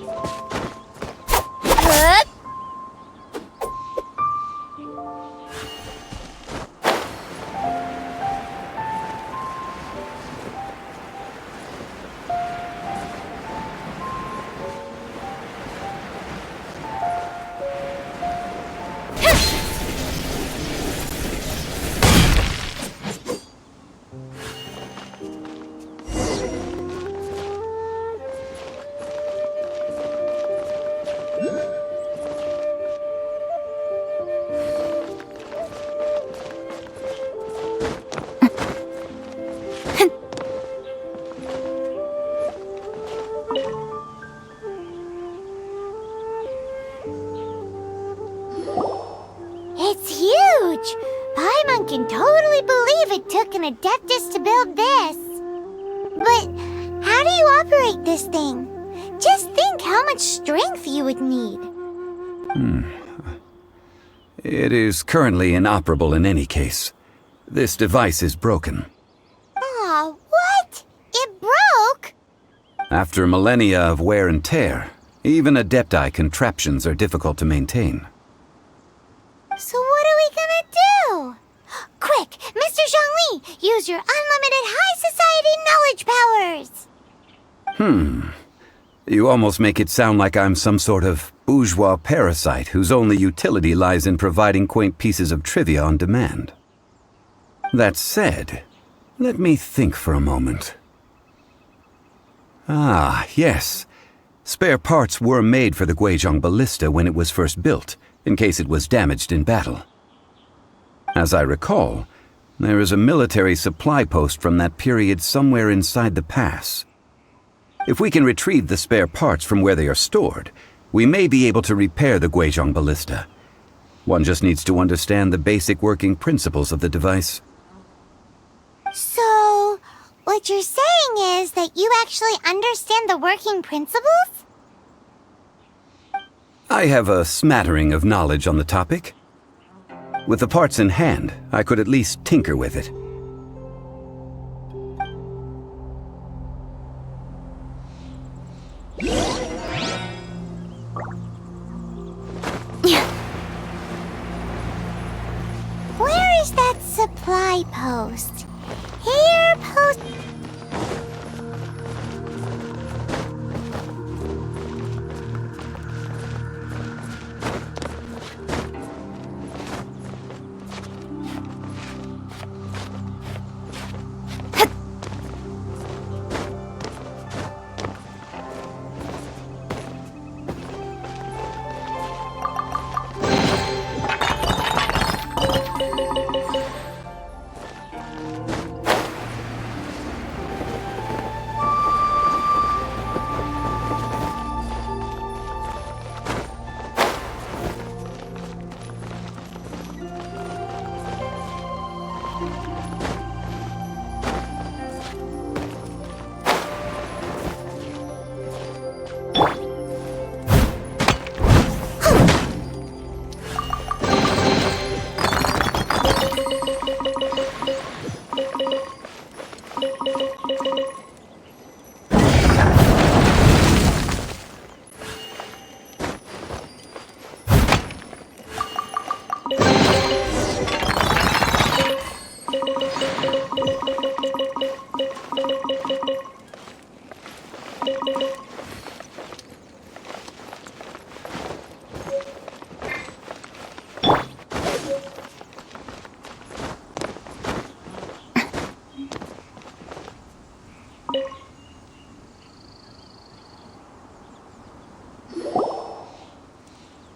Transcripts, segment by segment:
Hup. It's huge! Paimon can totally believe it took an Adeptus to build this. But how do you operate this thing? Just think how much strength you would need. It is currently inoperable in any case. This device is broken. Aw, what? It broke? After millennia of wear and tear, even Adepti contraptions are difficult to maintain. So what are we gonna do? Quick, Mr. Zhongli, use your unlimited high society knowledge powers! You almost make it sound like I'm some sort of bourgeois parasite whose only utility lies in providing quaint pieces of trivia on demand. That said, let me think for a moment. Ah, yes. Spare parts were made for the Guizhong Ballista when it was first built, in case it was damaged in battle. As I recall, there is a military supply post from that period somewhere inside the pass. If we can retrieve the spare parts from where they are stored, we may be able to repair the Guizhong Ballista. One just needs to understand the basic working principles of the device. So, what you're saying is that you actually understand the working principles? I have a smattering of knowledge on the topic. With the parts in hand, I could at least tinker with it. Where is that supply post? Here, post...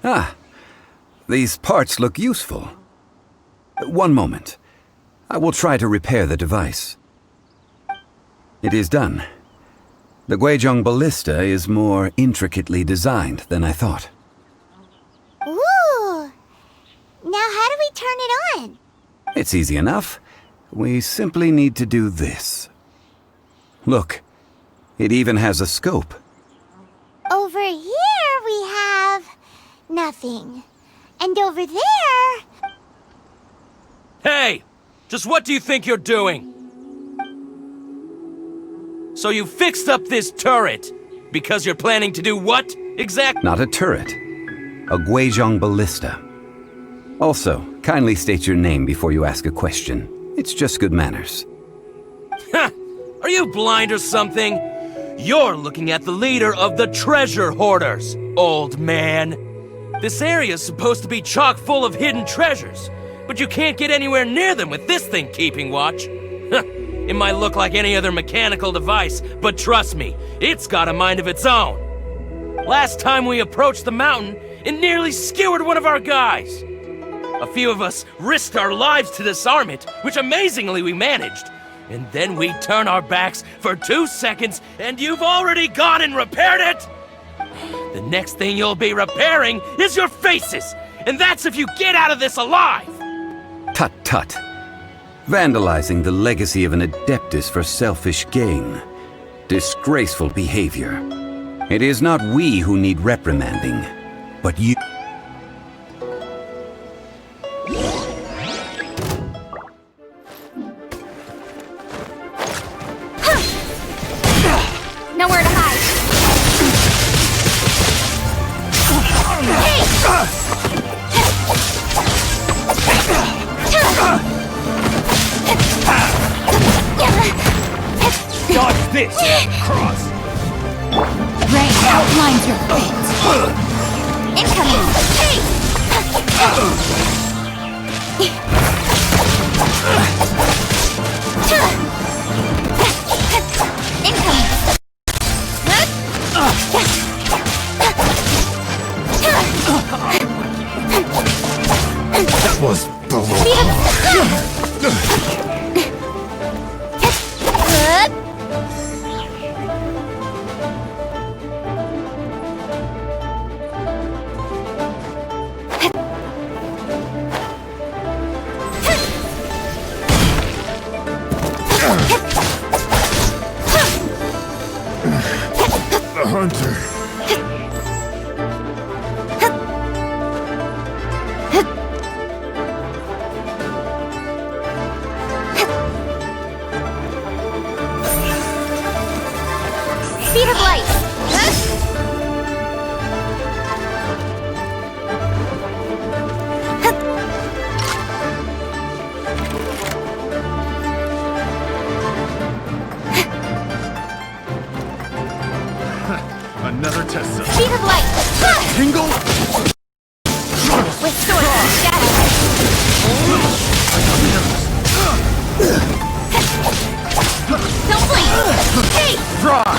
Ah, these parts look useful. One moment. I will try to repair the device. It is done. The Guizhong Ballista is more intricately designed than I thought. Ooh! Now how do we turn it on? It's easy enough. We simply need to do this. Look, it even has a scope. Over here we have... nothing. And over there... Hey! Just what do you think you're doing? So you fixed up this turret. Because you're planning to do what, exact? Not a turret. A Guizhong ballista. Also, kindly state your name before you ask a question. It's just good manners. Ha! Are you blind or something? You're looking at the leader of the treasure hoarders, old man. This area's supposed to be chock full of hidden treasures, but you can't get anywhere near them with this thing keeping watch. It might look like any other mechanical device, but trust me, it's got a mind of its own. Last time we approached the mountain, it nearly skewered one of our guys. A few of us risked our lives to disarm it, which amazingly we managed. And then we turn our backs for 2 seconds, and you've already gone and repaired it! The next thing you'll be repairing is your faces! And that's if you get out of this alive! Tut tut. Vandalizing the legacy of an Adeptus for selfish gain. Disgraceful behavior. It is not we who need reprimanding, but you. Nowhere to hide. Dodge this, cross! Rain outlines your fate. Incoming! Incoming! That was the hunter. Speed of light! Another test cell. Speed of light! Tingle. With sword and shadow! Don't blink! Hey! Fry.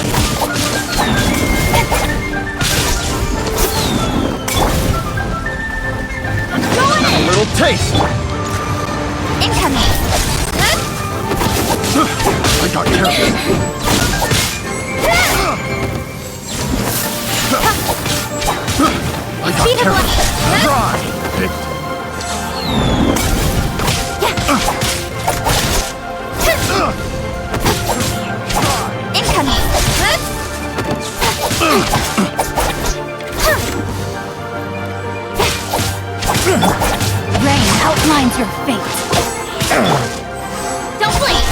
Go in! A little taste. Incoming! I got careful. I got Speed of careful. light! Fry. Incoming! Rain outlines your fate. Don't blink!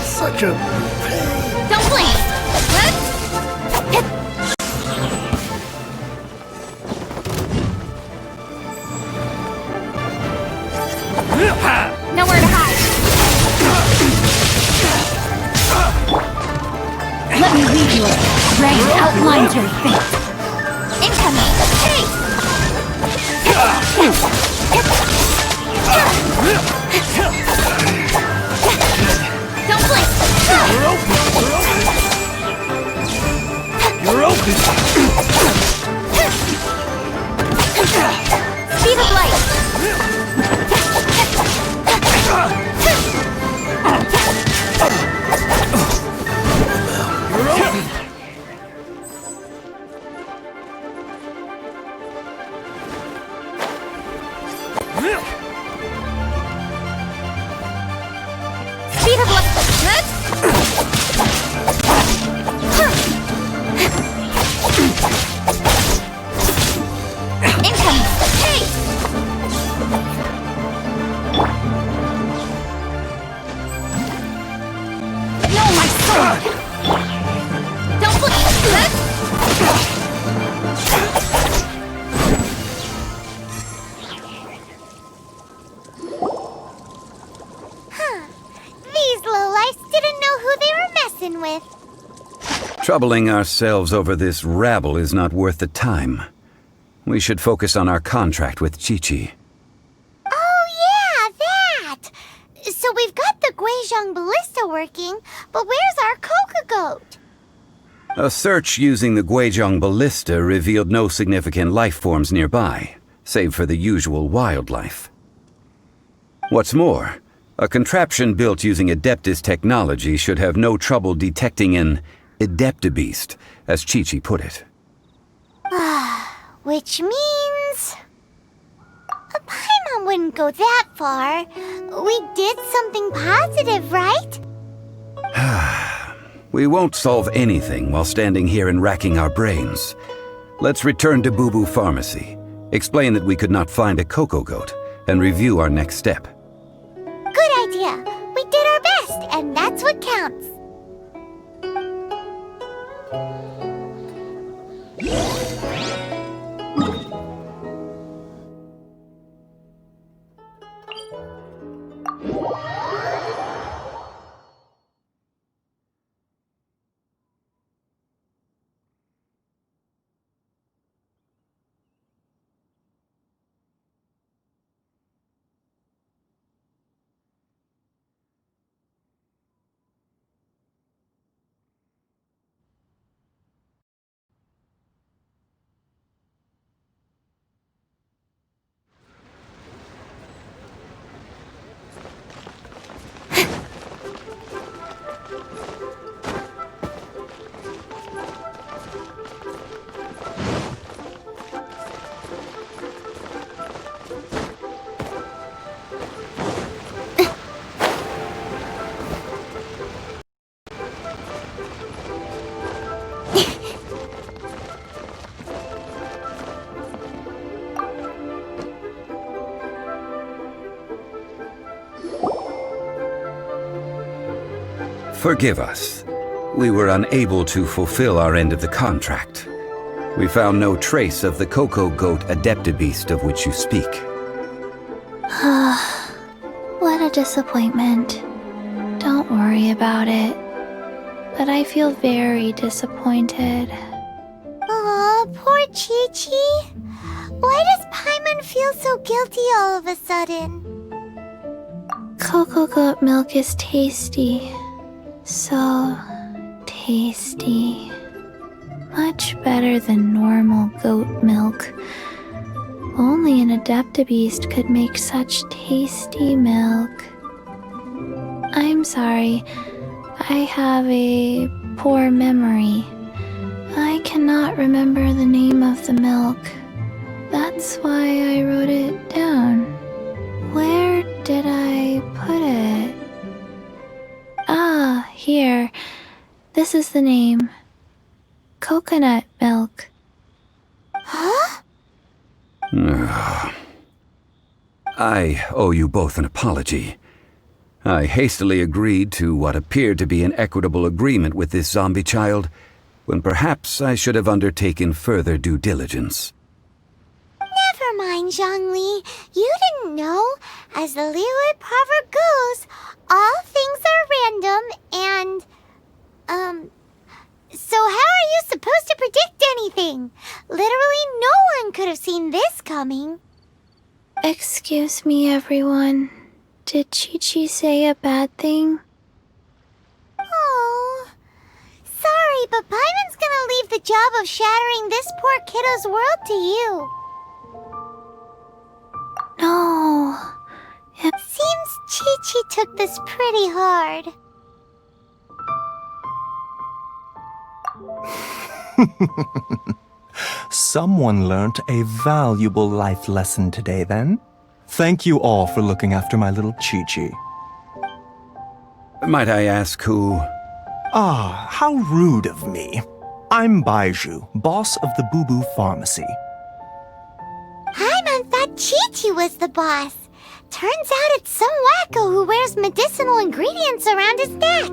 Such a Don't blink! Nowhere to hide. Let me lead you. Rain outlines your fate. Incoming. Hey! Don't blink. You're open. Speed of light. Speed of light. Don't These lowlifes didn't know who they were messing with. Troubling ourselves over this rabble is not worth the time. We should focus on our contract with Chi-Chi. Oh yeah, that! So we've got the Guizhong Ballista working, but where's our coco goat? A search using the Guizhong Ballista revealed no significant life forms nearby, save for the usual wildlife. What's more, a contraption built using Adeptus technology should have no trouble detecting an Adeptabeast, as Chi-Chi put it. Which means... Paimon wouldn't go that far. We did something positive, right? We won't solve anything while standing here and racking our brains. Let's return to Boo Boo Pharmacy, explain that we could not find a coco goat, and review our next step. Good idea. We did our best, and that's what counts. Forgive us. We were unable to fulfill our end of the contract. We found no trace of the coco goat Adeptabeast of which you speak. What a disappointment. Don't worry about it. But I feel very disappointed. Aw, poor Chi-Chi. Why does Paimon feel so guilty all of a sudden? Coco goat milk is tasty. So tasty. Much better than normal goat milk. Only an Adeptabeast could make such tasty milk. I'm sorry. I have a poor memory. I cannot remember the name of the milk. That's why I wrote it down. Where did I put it? Ah, here. This is the name. Coconut milk. Huh? I owe you both an apology. I hastily agreed to what appeared to be an equitable agreement with this zombie child, when perhaps I should have undertaken further due diligence. Never mind, Zhongli. You didn't know. As the Liyue proverb goes, all things are random and, so how are you supposed to predict anything? Literally no one could have seen this coming. Excuse me, everyone. Did Chi-Chi say a bad thing? Oh, sorry, but Paimon's gonna leave the job of shattering this poor kiddo's world to you. No. Seems Chi-Chi took this pretty hard. Someone learnt a valuable life lesson today, then. Thank you all for looking after my little Chi-Chi. Might I ask who? Ah, how rude of me. I'm Baiju, boss of the Boo Boo Pharmacy. Paimon thought Chi-Chi was the boss. Turns out it's some wacko who wears medicinal ingredients around his neck.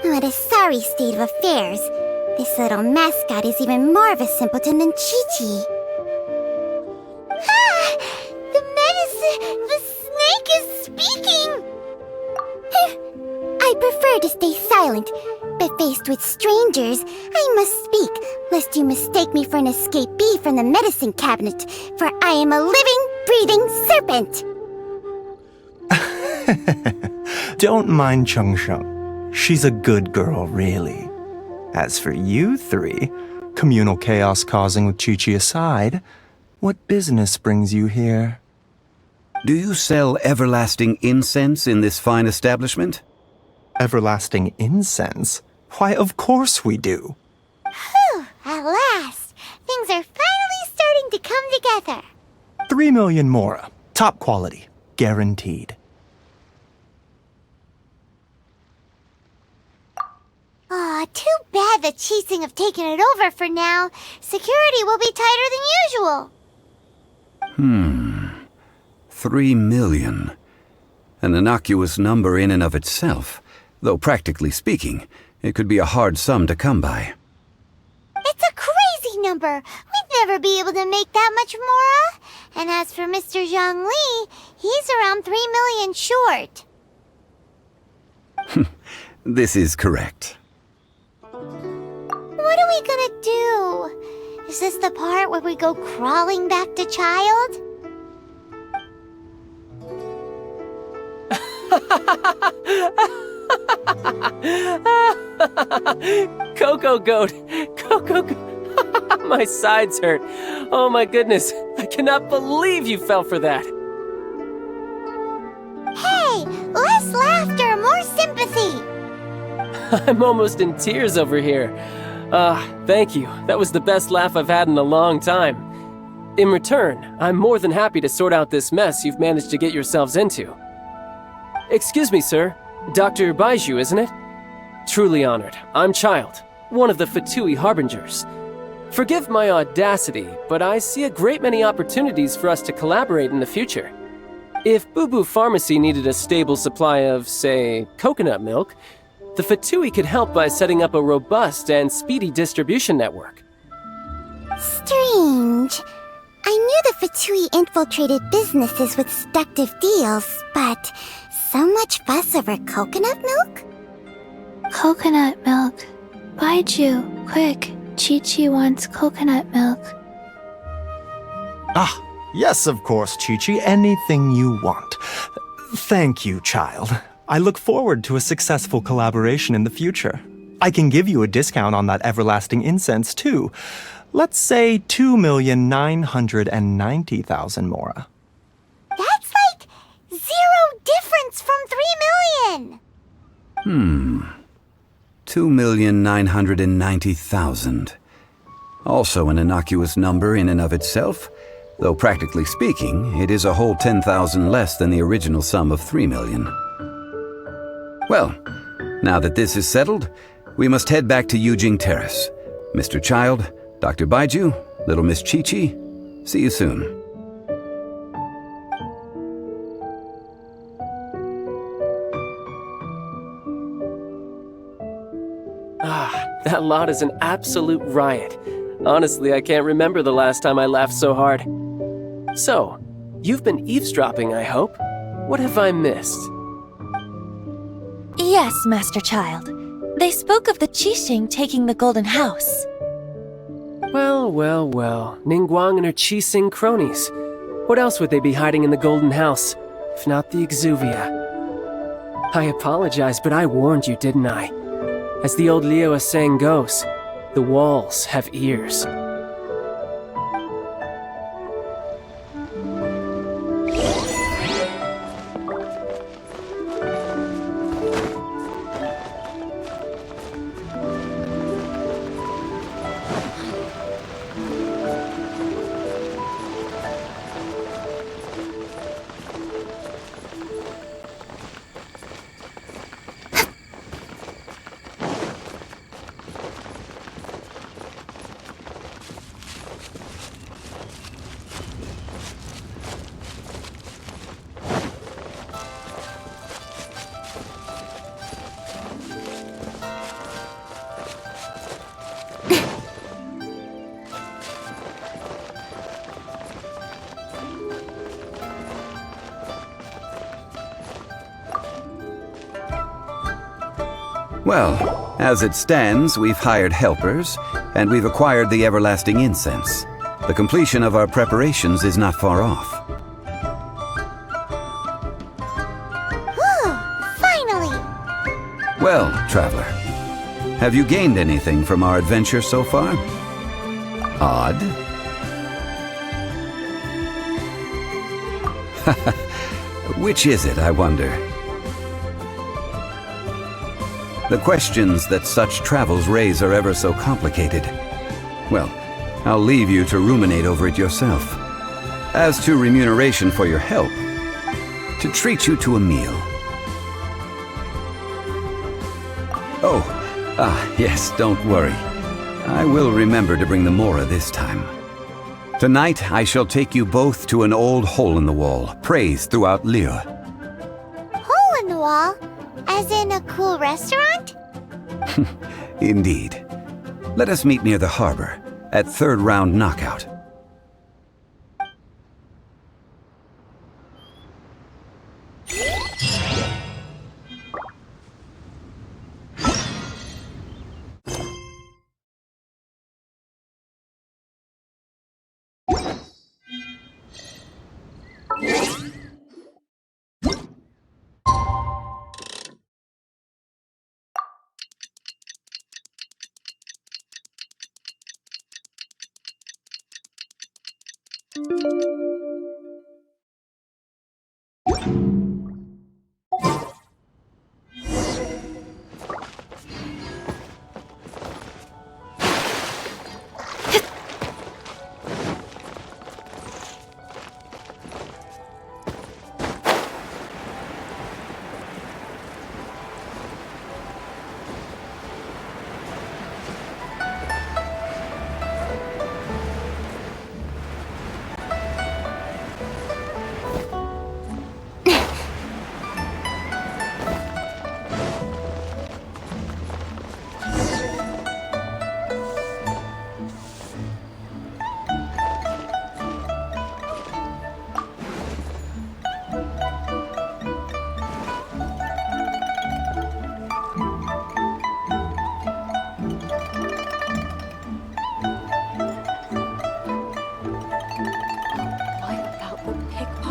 What a sorry state of affairs. This little mascot is even more of a simpleton than Chi-Chi. Ah! The snake is speaking! I prefer to stay silent, but faced with strangers, I must speak, lest you mistake me for an escapee from the medicine cabinet, for I am a living, breathing serpent! Don't mind Chung Sheng. She's a good girl, really. As for you three, communal chaos causing with Chi-Chi aside, what business brings you here? Do you sell everlasting incense in this fine establishment? Everlasting incense? Why, of course we do. Whew, at last! Things are finally starting to come together. 3 million mora. Top quality. Guaranteed. Aw, too bad the Chising have taken it over for now. Security will be tighter than usual. 3 million. An innocuous number in and of itself, though practically speaking, it could be a hard sum to come by. It's a crazy number. We'd never be able to make that much mora. And as for Mr. Zhang Li, he's around 3 million short. This is correct. What are we gonna do? Is this the part where we go crawling back to child? Coco goat! Coco goat! My sides hurt. Oh my goodness. I cannot believe you fell for that. Hey, less laughter, more sympathy. I'm almost in tears over here. Thank you. That was the best laugh I've had in a long time. In return, I'm more than happy to sort out this mess you've managed to get yourselves into. Excuse me, sir. Dr. Baiju, isn't it? Truly honored. I'm Child, one of the Fatui Harbingers. Forgive my audacity, but I see a great many opportunities for us to collaborate in the future. If Boo Boo Pharmacy needed a stable supply of, say, coconut milk, the Fatui could help by setting up a robust and speedy distribution network. Strange. I knew the Fatui infiltrated businesses with seductive deals, but so much fuss over coconut milk? Coconut milk. Baiju, quick. Chi-Chi wants coconut milk. Ah, yes, of course, Chi-Chi. Anything you want. Thank you, Child. I look forward to a successful collaboration in the future. I can give you a discount on that everlasting incense, too. Let's say 2,990,000 mora. That's like 0 difference from 3 million. 2,990,000. Also an innocuous number in and of itself, though practically speaking, it is a whole 10,000 less than the original sum of 3 million. Well, now that this is settled, we must head back to Yujing Terrace. Mr. Child, Dr. Baiju, little Miss Chi-Chi, see you soon. That lot is an absolute riot. Honestly, I can't remember the last time I laughed so hard. So, you've been eavesdropping, I hope? What have I missed? Yes, Master Child. They spoke of the Qixing taking the Golden House. Well, well, well. Ningguang and her Qixing cronies. What else would they be hiding in the Golden House, if not the Exuvia? I apologize, but I warned you, didn't I? As the old Liuwa saying goes, the walls have ears. Well, as it stands, we've hired helpers, and we've acquired the everlasting incense. The completion of our preparations is not far off. Whew, finally! Well, traveler, have you gained anything from our adventure so far? Odd? Which is it, I wonder? The questions that such travels raise are ever so complicated. Well, I'll leave you to ruminate over it yourself. As to remuneration for your help, to treat you to a meal. Oh, yes, don't worry. I will remember to bring the Mora this time. Tonight, I shall take you both to an old hole in the wall, praised throughout Liyue. Hole in the wall? As in a cool restaurant? Indeed. Let us meet near the harbor, at third round knockout.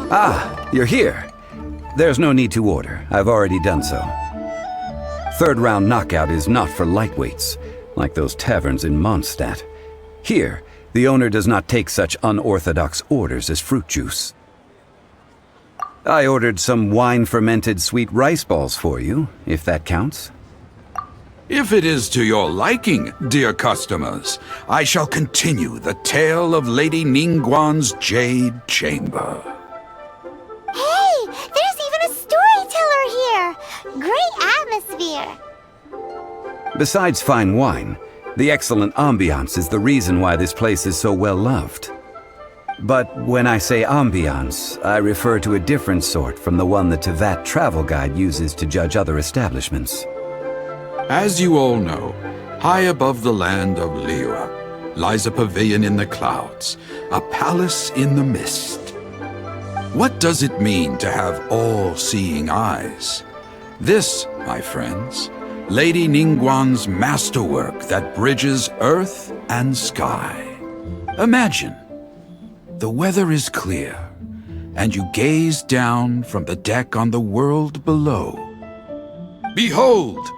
Ah, you're here. There's no need to order. I've already done so. Third round knockout is not for lightweights, like those taverns in Mondstadt. Here, the owner does not take such unorthodox orders as fruit juice. I ordered some wine-fermented sweet rice balls for you, if that counts. If it is to your liking, dear customers, I shall continue the tale of Lady Ningguang's Jade Chamber. Hey, there's even a storyteller here! Great atmosphere! Besides fine wine, the excellent ambiance is the reason why this place is so well loved. But when I say ambiance, I refer to a different sort from the one the Tevat travel guide uses to judge other establishments. As you all know, high above the land of Liyue lies a pavilion in the clouds, a palace in the mist. What does it mean to have all-seeing eyes? This, my friends, Lady Ningguang's masterwork that bridges earth and sky. Imagine, the weather is clear, and you gaze down from the deck on the world below. Behold,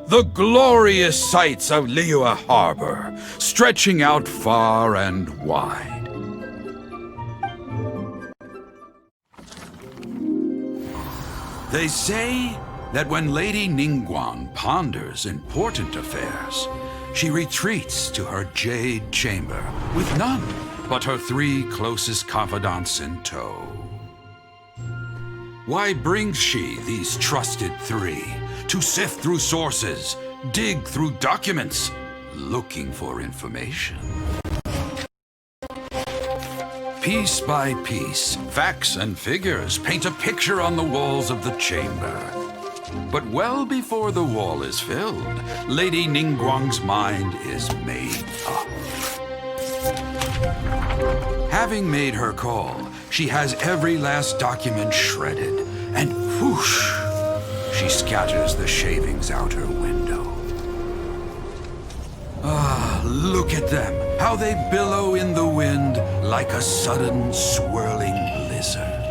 the glorious sights of Liyue Harbor, stretching out far and wide. They say that when Lady Ningguang ponders important affairs, she retreats to her jade chamber with none but her 3 closest confidants in tow. Why brings she these trusted 3 to sift through sources, dig through documents, looking for information? Piece by piece, facts and figures paint a picture on the walls of the chamber. But well before the wall is filled, Lady Ningguang's mind is made up. Having made her call, she has every last document shredded, and whoosh, she scatters the shavings out her window. Look at them, how they billow in the wind like a sudden swirling blizzard.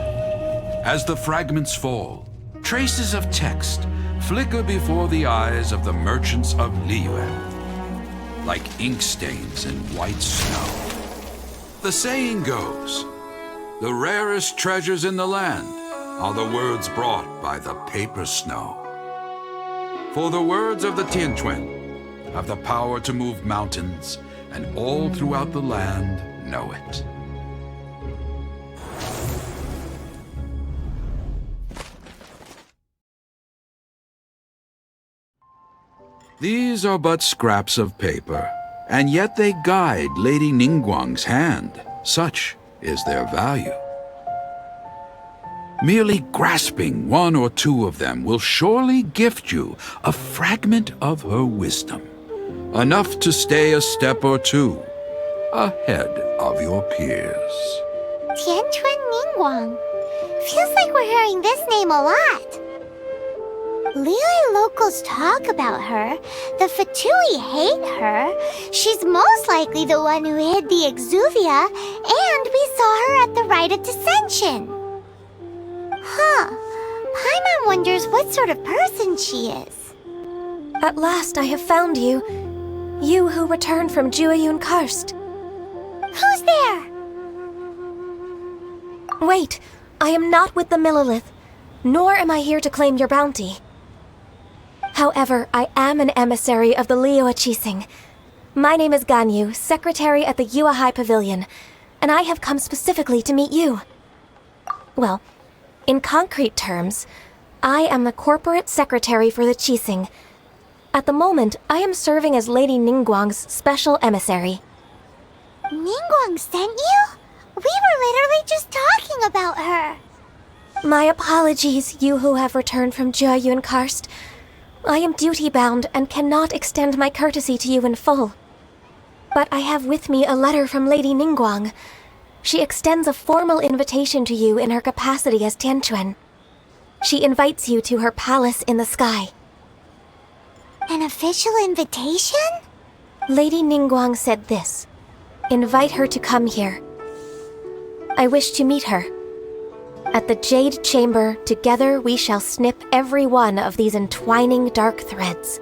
As the fragments fall, traces of text flicker before the eyes of the merchants of Liyue, like ink stains in white snow. The saying goes, the rarest treasures in the land are the words brought by the paper snow. For the words of the Tianquan have the power to move mountains, and all throughout the land know it. These are but scraps of paper, and yet they guide Lady Ningguang's hand. Such is their value. Merely grasping one or two of them will surely gift you a fragment of her wisdom, enough to stay a step or two ahead of your peers. Tianquan Ningguang. Feels like we're hearing this name a lot. Liyue locals talk about her. The Fatui hate her. She's most likely the one who hid the exuvia, and we saw her at the rite of dissension. Huh. Paimon wonders what sort of person she is. At last I have found you. You who returned from Jueyun Karst. Who's there? Wait, I am not with the Millilith, nor am I here to claim your bounty. However, I am an emissary of the Liyue Qixing. My name is Ganyu, secretary at the Yuehai Pavilion, and I have come specifically to meet you. Well, in concrete terms, I am the corporate secretary for the Qixing. At the moment, I am serving as Lady Ningguang's special emissary. Ningguang sent you? We were literally just talking about her. My apologies, you who have returned from Jueyun Karst. I am duty-bound and cannot extend my courtesy to you in full. But I have with me a letter from Lady Ningguang. She extends a formal invitation to you in her capacity as Tianquan. She invites you to her palace in the sky. An official invitation? Lady Ningguang said this. Invite her to come here. I wish to meet her. At the Jade Chamber, together we shall snip every one of these entwining dark threads.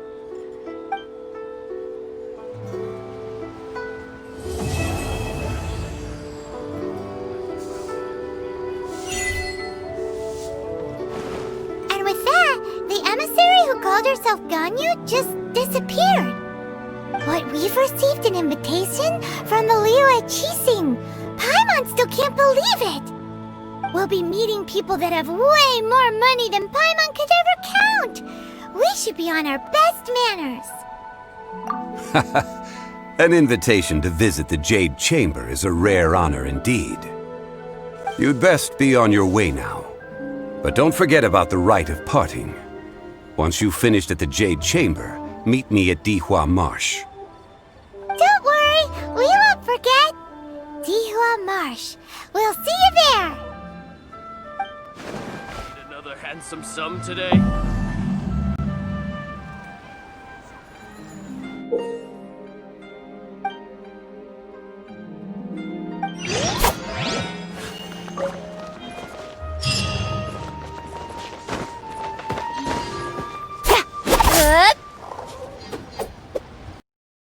And with that, the emissary who called herself Ganyu just disappeared. But we've received an invitation from the Liyue Qixing. Paimon still can't believe it. We'll be meeting people that have way more money than Paimon could ever count. We should be on our best manners. An invitation to visit the Jade Chamber is a rare honor indeed. You'd best be on your way now. But don't forget about the rite of parting. Once you've finished at the Jade Chamber, meet me at Dihua Marsh. Don't worry, we won't forget. Dihua Marsh. We'll see you there. Another handsome sum today?